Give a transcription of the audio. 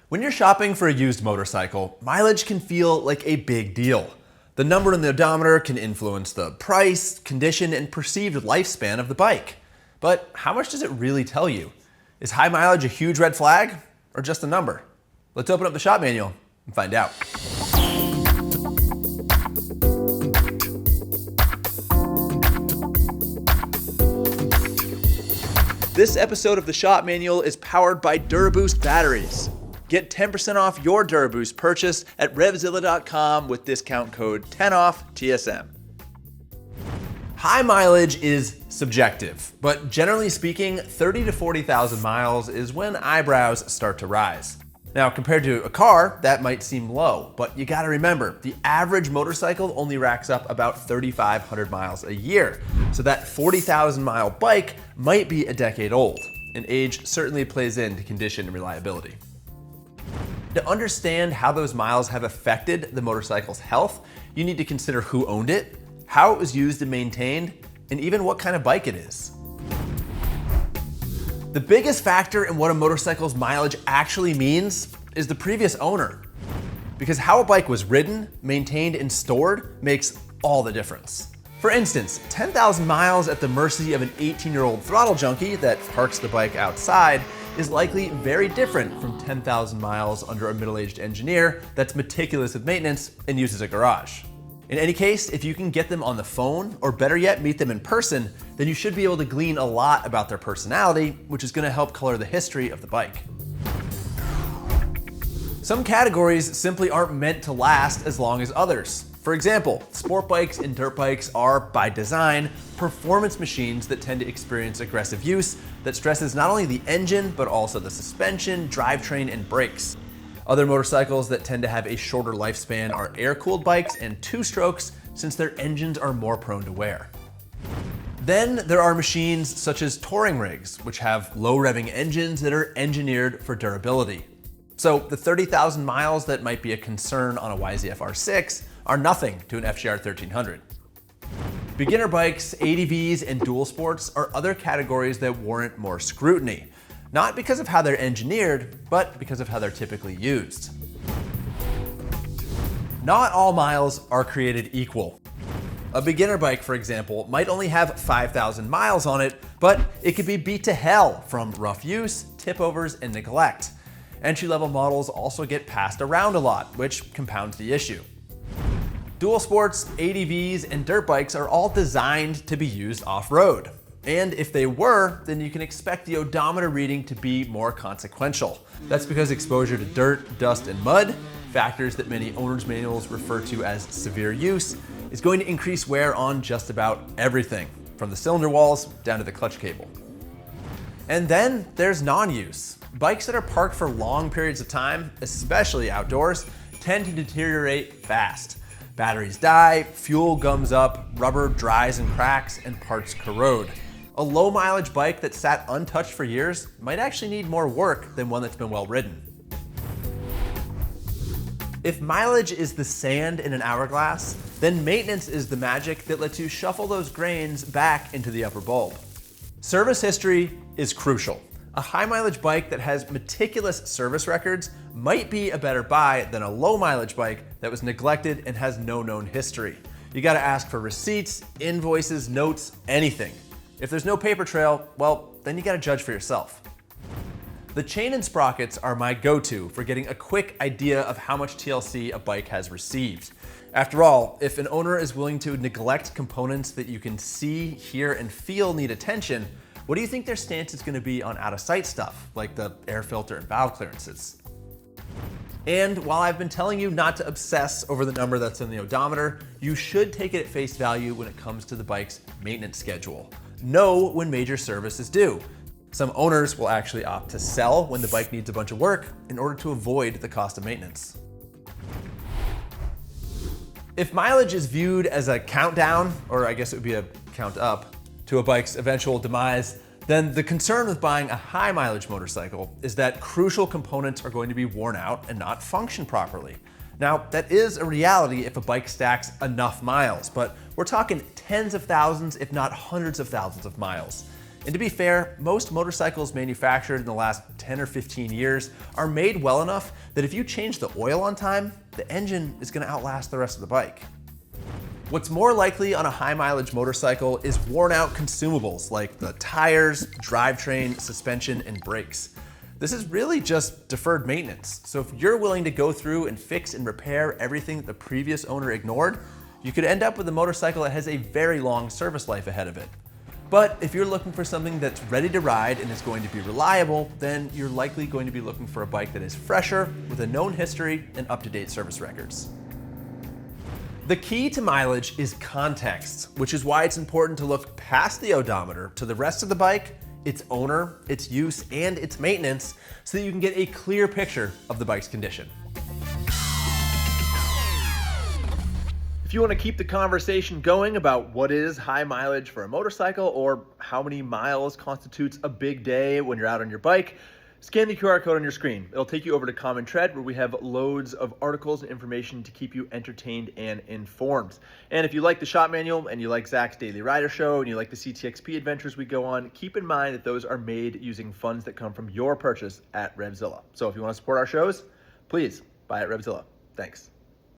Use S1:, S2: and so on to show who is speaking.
S1: When you're shopping for a used motorcycle, mileage can feel like a big deal. The number in the odometer can influence the price, condition, and perceived lifespan of the bike. But how much does it really tell you? Is high mileage a huge red flag or just a number? Let's open up the shop manual and find out. This episode of the Shop Manual is powered by DuraBoost batteries. Get 10% off your DuraBoost purchase at RevZilla.com with discount code 10OFF_TSM. High mileage is subjective, but generally speaking, 30 to 40,000 miles is when eyebrows start to rise. Now, compared to a car, that might seem low, but you gotta remember, the average motorcycle only racks up about 3,500 miles a year. So that 40,000 mile bike might be a decade old, and age certainly plays into condition and reliability. To understand how those miles have affected the motorcycle's health, you need to consider who owned it, how it was used and maintained, and even what kind of bike it is. The biggest factor in what a motorcycle's mileage actually means is the previous owner. Because how a bike was ridden, maintained, and stored makes all the difference. For instance, 10,000 miles at the mercy of an 18-year-old throttle junkie that parks the bike outside is likely very different from 10,000 miles under a middle-aged engineer that's meticulous with maintenance and uses a garage. In any case, if you can get them on the phone, or better yet, meet them in person, then you should be able to glean a lot about their personality, which is gonna help color the history of the bike. Some categories simply aren't meant to last as long as others. For example, sport bikes and dirt bikes are, by design, performance machines that tend to experience aggressive use that stresses not only the engine, but also the suspension, drivetrain, and brakes. Other motorcycles that tend to have a shorter lifespan are air-cooled bikes and two-strokes, since their engines are more prone to wear. Then there are machines such as touring rigs, which have low-revving engines that are engineered for durability. So the 30,000 miles that might be a concern on a YZF R6 are nothing to an FGR 1300. Beginner bikes, ADVs, and dual sports are other categories that warrant more scrutiny, not because of how they're engineered, but because of how they're typically used. Not all miles are created equal. A beginner bike, for example, might only have 5,000 miles on it, but it could be beat to hell from rough use, tip overs, and neglect. Entry-level models also get passed around a lot, which compounds the issue. Dual sports, ADVs, and dirt bikes are all designed to be used off-road. And if they were, then you can expect the odometer reading to be more consequential. That's because exposure to dirt, dust, and mud, factors that many owner's manuals refer to as severe use, is going to increase wear on just about everything, from the cylinder walls down to the clutch cable. And then there's non-use. Bikes that are parked for long periods of time, especially outdoors, tend to deteriorate fast. Batteries die, fuel gums up, rubber dries and cracks, and parts corrode. A low mileage bike that sat untouched for years might actually need more work than one that's been well ridden. If mileage is the sand in an hourglass, then maintenance is the magic that lets you shuffle those grains back into the upper bulb. Service history is crucial. A high mileage bike that has meticulous service records might be a better buy than a low mileage bike that was neglected and has no known history. You gotta ask for receipts, invoices, notes, anything. If there's no paper trail, well, then you gotta judge for yourself. The chain and sprockets are my go-to for getting a quick idea of how much TLC a bike has received. After all, if an owner is willing to neglect components that you can see, hear, and feel need attention, what do you think their stance is gonna be on out-of-sight stuff, like the air filter and valve clearances? And while I've been telling you not to obsess over the number that's in the odometer, you should take it at face value when it comes to the bike's maintenance schedule. Know when major service is due. Some owners will actually opt to sell when the bike needs a bunch of work in order to avoid the cost of maintenance. If mileage is viewed as a countdown, or I guess it would be a count up, to a bike's eventual demise, then the concern with buying a high mileage motorcycle is that crucial components are going to be worn out and not function properly. Now, that is a reality if a bike stacks enough miles, but we're talking tens of thousands, if not hundreds of thousands of miles. And to be fair, most motorcycles manufactured in the last 10 or 15 years are made well enough that if you change the oil on time, the engine is going to outlast the rest of the bike. What's more likely on a high mileage motorcycle is worn out consumables like the tires, drivetrain, suspension, and brakes. This is really just deferred maintenance. So if you're willing to go through and fix and repair everything that the previous owner ignored, you could end up with a motorcycle that has a very long service life ahead of it. But if you're looking for something that's ready to ride and is going to be reliable, then you're likely going to be looking for a bike that is fresher, with a known history and up-to-date service records. The key to mileage is context, which is why it's important to look past the odometer to the rest of the bike, its owner, its use, and its maintenance, so that you can get a clear picture of the bike's condition. If you want to keep the conversation going about what is high mileage for a motorcycle or how many miles constitutes a big day when you're out on your bike, scan the QR code on your screen. It'll take you over to Common Tread, where we have loads of articles and information to keep you entertained and informed. And if you like the shop manual and you like Zach's Daily Rider Show and you like the CTXP adventures we go on, keep in mind that those are made using funds that come from your purchase at RevZilla. So if you want to support our shows, please buy at RevZilla. Thanks.